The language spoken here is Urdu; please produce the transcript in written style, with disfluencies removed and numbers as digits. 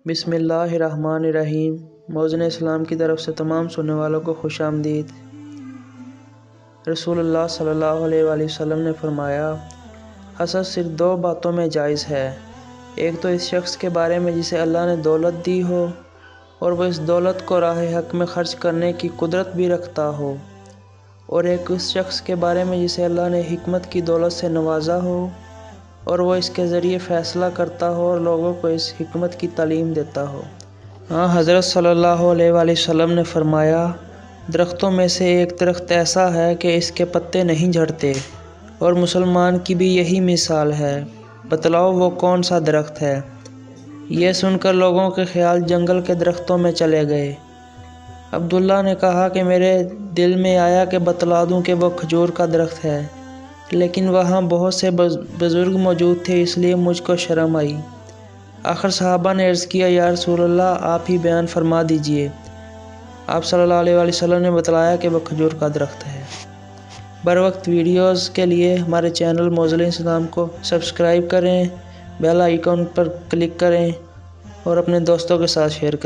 بسم اللہ الرحمن الرحیم۔ موزن اسلام کی طرف سے تمام سننے والوں کو خوش آمدید۔ رسول اللہ صلی اللہ علیہ وآلہ وسلم نے فرمایا، حسد صرف دو باتوں میں جائز ہے۔ ایک تو اس شخص کے بارے میں جسے اللہ نے دولت دی ہو اور وہ اس دولت کو راہ حق میں خرچ کرنے کی قدرت بھی رکھتا ہو، اور ایک اس شخص کے بارے میں جسے اللہ نے حکمت کی دولت سے نوازا ہو اور وہ اس کے ذریعے فیصلہ کرتا ہو اور لوگوں کو اس حکمت کی تعلیم دیتا ہو۔ حضرت صلی اللہ علیہ وآلہ وسلم نے فرمایا، درختوں میں سے ایک درخت ایسا ہے کہ اس کے پتے نہیں جھڑتے، اور مسلمان کی بھی یہی مثال ہے، بتلاؤ وہ کون سا درخت ہے؟ یہ سن کر لوگوں کے خیال جنگل کے درختوں میں چلے گئے۔ عبداللہ نے کہا کہ میرے دل میں آیا کہ بتلا دوں کہ وہ کھجور کا درخت ہے، لیکن وہاں بہت سے بزرگ موجود تھے، اس لیے مجھ کو شرم آئی۔ آخر صحابہ نے عرض کیا، یا رسول اللہ آپ ہی بیان فرما دیجئے۔ آپ صلی اللہ علیہ وآلہ وسلم نے بتلایا کہ وہ کھجور کا درخت ہے۔ بر وقت ویڈیوز کے لیے ہمارے چینل موزن اسلام کو سبسکرائب کریں، بیل آئیکن پر کلک کریں اور اپنے دوستوں کے ساتھ شیئر کریں۔